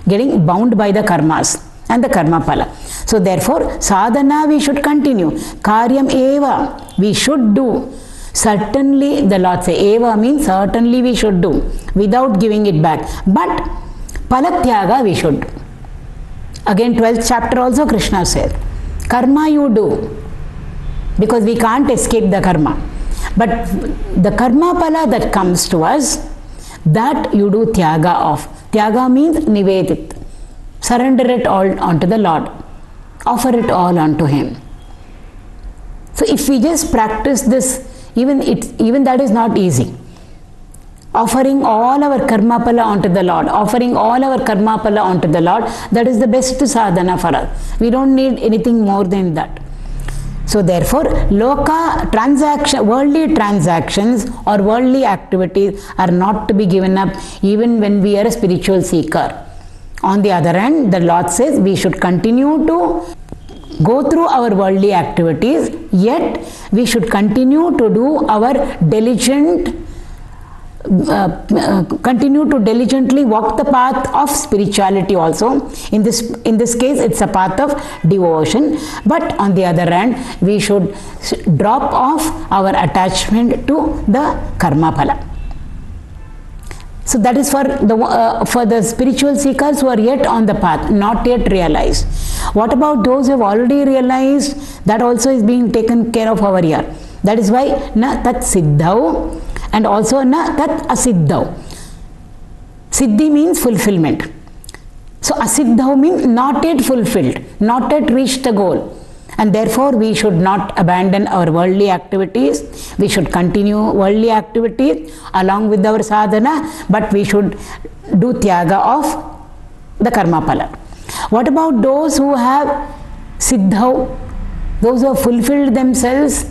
getting bound by the karmas and the karma phala. So therefore sadhana we should continue. Karyam eva we should do. Certainly the Lord say eva means certainly we should do without giving it back. But palatyaga we should do. Again 12th chapter also Krishna said, karma you do, because we can't escape the karma. But the karma phala that comes to us, that you do tyaga of. Tyaga means nivedit. Surrender it all onto the Lord. Offer it all onto Him. So if we just practice this, even that is not easy. Offering all our karma phala onto the Lord, offering all our karma phala onto the Lord, that is the best sadhana for us. We don't need anything more than that. So therefore, worldly transactions or worldly activities are not to be given up even when we are a spiritual seeker. On the other hand, the Lord says we should continue to go through our worldly activities, yet we should continue to do our continue to diligently walk the path of spirituality also. In this case, it's a path of devotion. But on the other hand, we should drop off our attachment to the karma phala. So that is for the spiritual seekers who are yet on the path, not yet realized. What about those who have already realized? That also is being taken care of over here. That is why na tat siddhau and also na tat asiddhau. Siddhi means fulfillment. So asiddhau means not yet fulfilled, not yet reached the goal. And therefore we should not abandon our worldly activities. We should continue worldly activities along with our sadhana, but we should do tyaga of the karma phala. What about those who have siddhau, those who have fulfilled themselves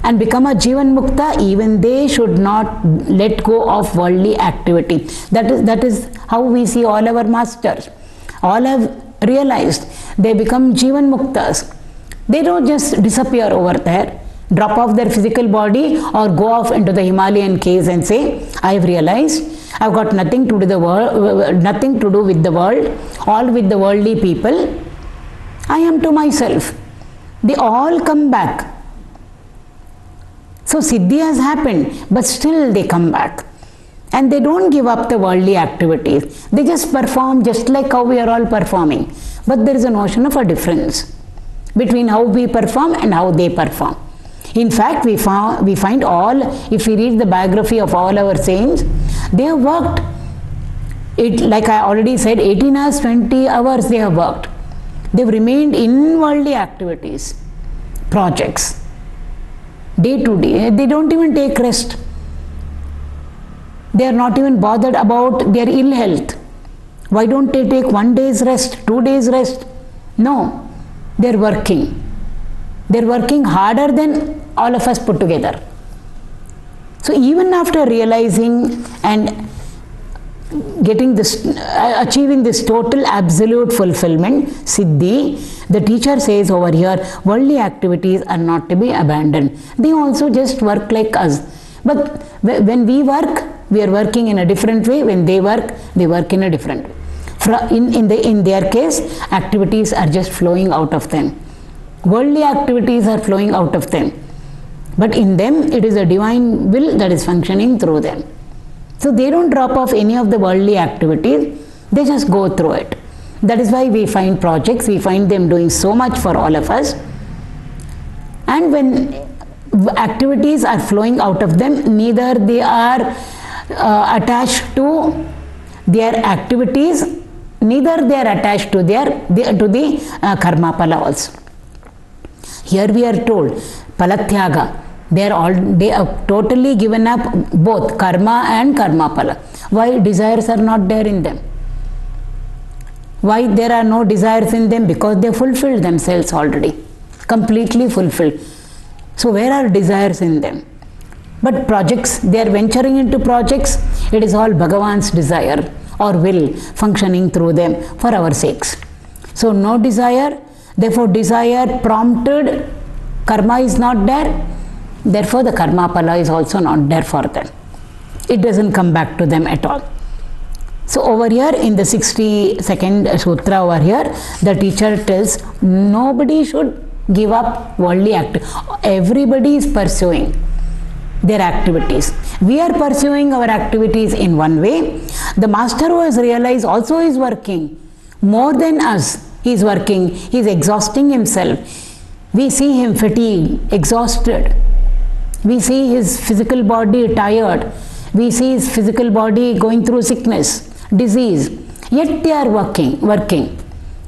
and become a jivan mukta? Even they should not let go of worldly activity. That is how we see all our masters. All have realized they become jivan muktas. They don't just disappear over there, drop off their physical body or go off into the Himalayan caves and say, I have realized I've got nothing to do with the world, all with the worldly people. I am to myself. They all come back. So siddhi has happened, but still they come back. And they don't give up the worldly activities. They just perform just like how we are all performing. But there is a notion of a difference between how we perform and how they perform. In fact, we find all, if we read the biography of all our saints, they have worked, like I already said, 18 hours, 20 hours they have worked. They have remained in worldly activities, projects, day to day. They don't even take rest. They are not even bothered about their ill health. Why don't they take 1 day's rest, 2 days rest? No, they are working. They are working harder than all of us put together. So even after realizing and getting this, achieving this total absolute fulfillment, siddhi, the teacher says over here, worldly activities are not to be abandoned. They also just work like us. But when we work, we are working in a different way. When they work in a different way. In their case, activities are just flowing out of them. Worldly activities are flowing out of them. But in them, it is a divine will that is functioning through them. So they don't drop off any of the worldly activities. They just go through it. That is why we find projects, we find them doing so much for all of us. And when activities are flowing out of them, neither they are attached to their activities, neither they are attached to the karma phala also. Here we are told palatyaga, they are totally given up both karma and karma phala. Why? Desires are not there in them. Why there are no desires in them? Because they fulfilled themselves already, completely fulfilled. So where are desires in them? But projects, they are venturing into projects, it is all Bhagavan's desire or will functioning through them for our sakes. So no desire, therefore desire prompted, karma is not there, therefore the karma phala is also not there for them. It doesn't come back to them at all. So over here in the 62nd sutra over here, the teacher tells nobody should give up worldly activity. Everybody is pursuing their activities. We are pursuing our activities in one way. The master who has realized also is working more than us. He is working, he is exhausting himself. We see him fatigued, exhausted. We see his physical body tired. We see his physical body going through sickness, disease. Yet they are working.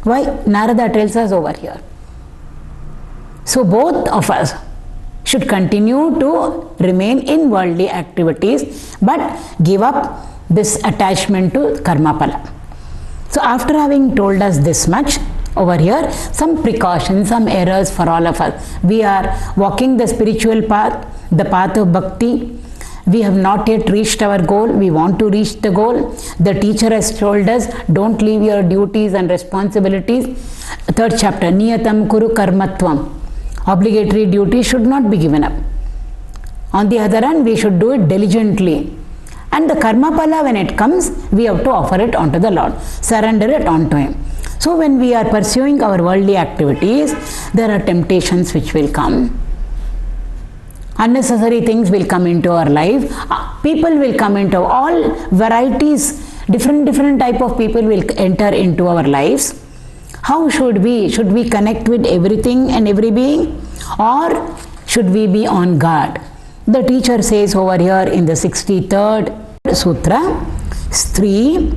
Why? Narada tells us over here. So both of us should continue to remain in worldly activities, but give up this attachment to karma phala. So after having told us this much, over here, some precautions, some errors for all of us. We are walking the spiritual path, the path of bhakti. We have not yet reached our goal. We want to reach the goal. The teacher has told us, don't leave your duties and responsibilities. 3rd chapter, Niyatam Kuru Karmatvam. Obligatory duty should not be given up. On the other hand, we should do it diligently. And the karma phala, when it comes, we have to offer it onto the Lord, surrender it onto Him. So when we are pursuing our worldly activities, there are temptations which will come. Unnecessary things will come into our life. People will come into all varieties, different type of people will enter into our lives. How should we? Should we connect with everything and every being? Or should we be on guard? The teacher says over here in the 63rd sutra, Stri,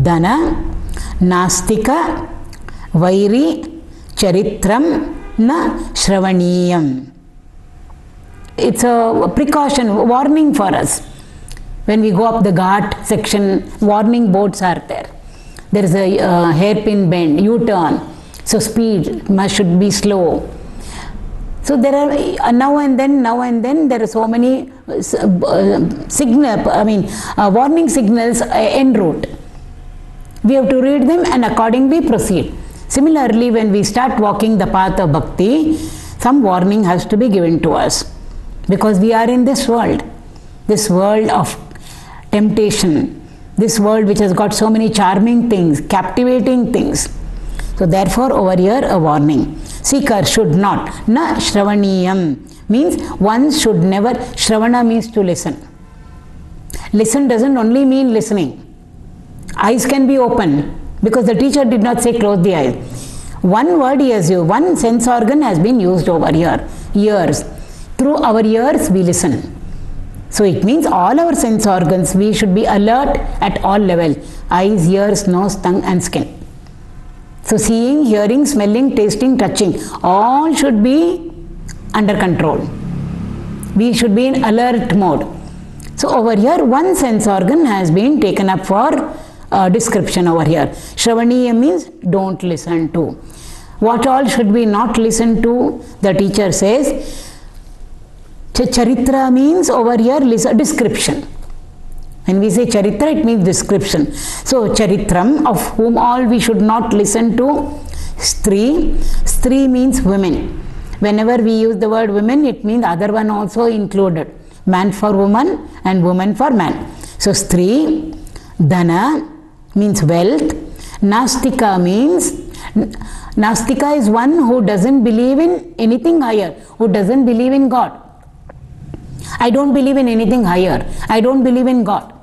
Dana, Nastika, Vairi, Charitram, na shravaniyam. It's a precaution, warning for us. When we go up the ghat section, warning boards are there. There is a hairpin bend, U-turn. So speed should be slow. So there are now and then there are so many warning signals en route. We have to read them and accordingly proceed. Similarly, when we start walking the path of bhakti, some warning has to be given to us, because we are in this world of temptation, this world which has got so many charming things, captivating things. So therefore over here a warning. Seeker should not. Na shravaniyam means one should never. Shravana means to listen. Listen doesn't only mean listening. Eyes can be open, because the teacher did not say close the eyes. One word he has used, one sense organ has been used over here. Ears. Through our ears we listen. So it means all our sense organs, we should be alert at all levels. Eyes, ears, nose, tongue and skin. So seeing, hearing, smelling, tasting, touching, all should be under control. We should be in alert mode. So over here one sense organ has been taken up for description over here. Shravaniya means don't listen to. What all should we not listen to? The teacher says, Charitra means over here description. When we say charitra, it means description. So charitram, of whom all we should not listen to. Stri. Stri means women. Whenever we use the word women, it means other one also included. Man for woman and woman for man. So stri. Dhana means wealth. Nastika means, Nastika is one who doesn't believe in anything higher, who doesn't believe in God. I don't believe in anything higher. I don't believe in God.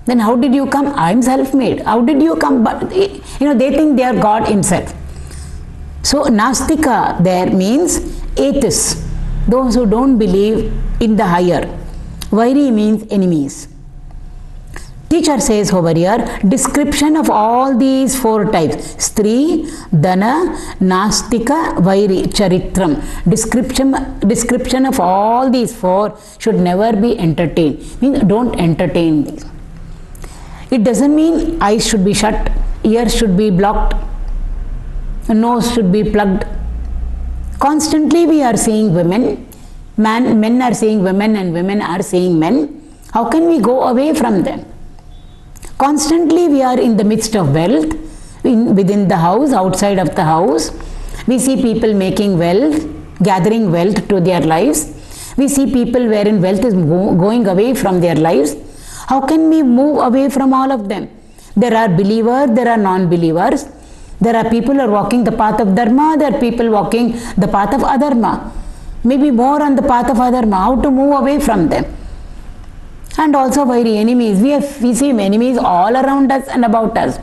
Then how did you come? I am self-made. How did you come? But they think they are God himself. So Nastika there means atheists, those who don't believe in the higher. Vairi means enemies. Teacher says over here, description of all these four types, Stri, Dhana, Nastika, Vairi, Charitram. Description of all these four should never be entertained. Means don't entertain these. It doesn't mean eyes should be shut, ears should be blocked, nose should be plugged. Constantly we are seeing women, men are seeing women and women are seeing men. How can we go away from them? Constantly we are in the midst of wealth, within the house, outside of the house. We see people making wealth, gathering wealth to their lives. We see people wherein wealth is going away from their lives. How can we move away from all of them? There are believers, there are non-believers. There are people who are walking the path of Dharma, there are people walking the path of Adharma. Maybe more on the path of Adharma. How to move away from them? And also Vairi, enemies. We see enemies all around us and about us.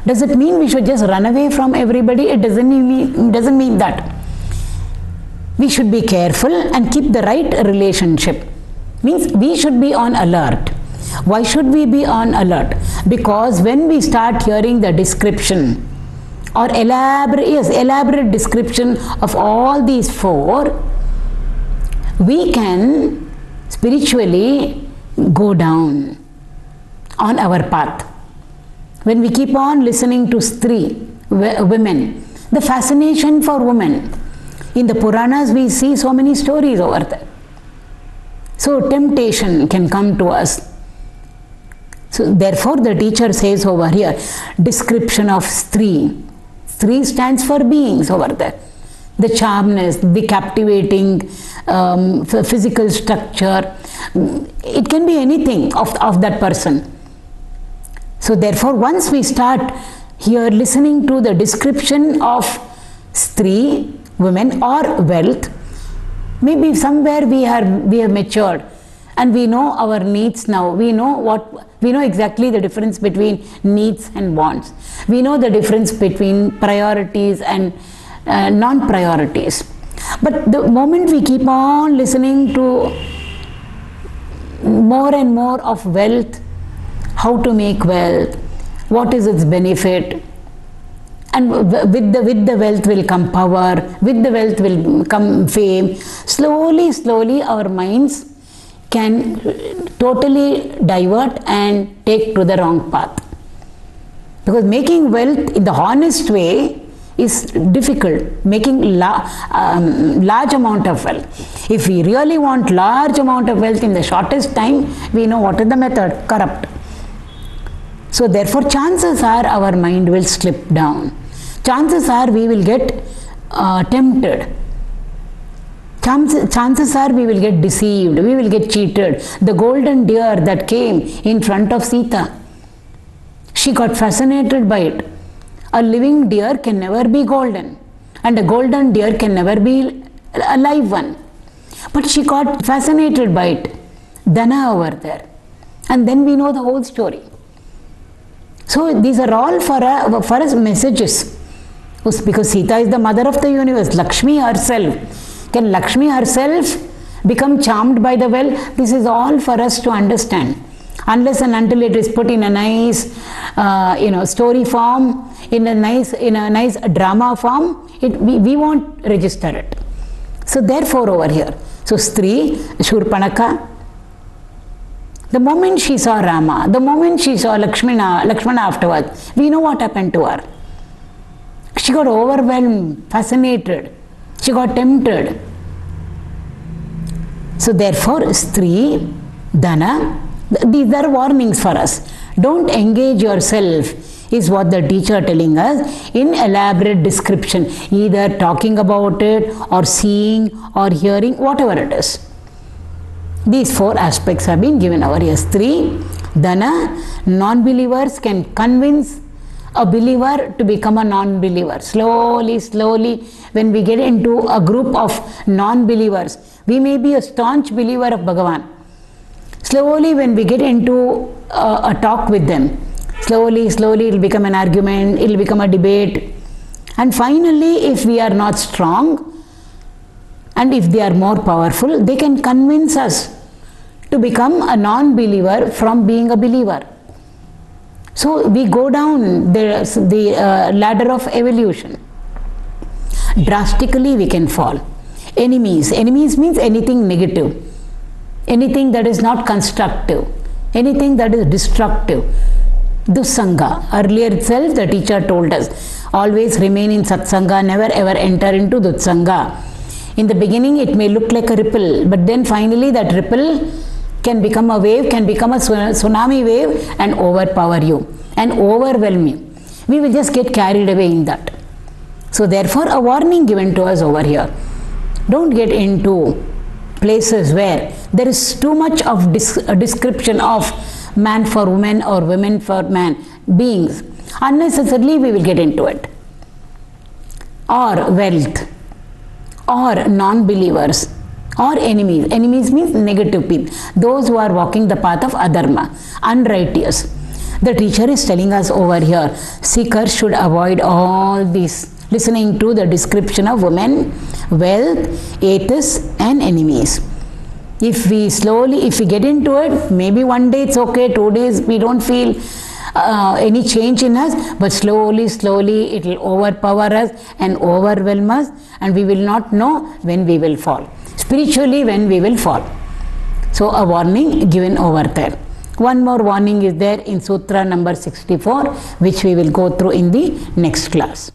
Does it mean we should just run away from everybody? It doesn't mean that. We should be careful and keep the right relationship. Means we should be on alert. Why should we be on alert? Because when we start hearing the description or elaborate description of all these four, we can spiritually go down on our path. When we keep on listening to Stri, women, the fascination for women. In the Puranas we see so many stories over there. So temptation can come to us. So therefore the teacher says over here, description of Stri. Stri stands for beings over there. The charmness, the captivating physical structure, it can be anything of that person. So therefore once we start here listening to the description of Stri, women or wealth, maybe somewhere we have matured and we know our needs now. We know exactly the difference between needs and wants. We know the difference between priorities and non-priorities. But the moment we keep on listening to more and more of wealth, how to make wealth, what is its benefit, And with the wealth will come power, with the wealth will come fame. Slowly our minds can totally divert and take to the wrong path. Because making wealth in the honest way is difficult, making large amount of wealth. If we really want large amount of wealth in the shortest time, we know what is the method: corrupt. So therefore chances are our mind will slip down. Chances are we will get tempted. Chances are we will get deceived, we will get cheated. The golden deer that came in front of Sita, she got fascinated by it. A living deer can never be golden, and a golden deer can never be a live one. But she got fascinated by it. Dana over there. And then we know the whole story. So these are all for us messages. Because Sita is the mother of the universe, Lakshmi herself. Can Lakshmi herself become charmed by the well? This is all for us to understand. Unless and until it is put in a nice story form, in a nice drama form, we won't register it. So therefore over here, so Stri, Shurpanaka, the moment she saw Rama, the moment she saw Lakshmana afterwards, we know what happened to her. She got overwhelmed, fascinated, she got tempted. So therefore Stri, Dana, these are warnings for us. Don't engage yourself, is what the teacher telling us, in elaborate description, either talking about it or seeing or hearing, whatever it is. These four aspects have been given over here. Stri, Dana, non-believers can convince a believer to become a non-believer. Slowly, when we get into a group of non-believers, we may be a staunch believer of Bhagavan. Slowly, when we get into a talk with them, slowly it will become an argument, it will become a debate. And finally, if we are not strong, and if they are more powerful, they can convince us to become a non-believer from being a believer. So we go down the ladder of evolution. Drastically we can fall. Enemies means anything negative, anything that is not constructive, anything that is destructive. Dussanga. Earlier itself the teacher told us, always remain in satsanga, never ever enter into dussanga. In the beginning it may look like a ripple, but then finally that ripple can become a wave, can become a tsunami wave and overpower you and overwhelm you. We will just get carried away in that. So therefore a warning given to us over here. Don't get into places where there is too much of description of man for woman or women for man beings. Unnecessarily we will get into it. Or wealth, or non-believers, or enemies. Enemies means negative people. Those who are walking the path of adharma, unrighteous. The teacher is telling us over here, seekers should avoid all these, listening to the description of women, wealth, atheists and enemies. If we get into it, maybe one day it's okay, 2 days we don't feel any change in us, but slowly it will overpower us and overwhelm us, and we will not know when we will fall. Spiritually, when we will fall. So a warning given over there. One more warning is there in Sutra number 64, which we will go through in the next class.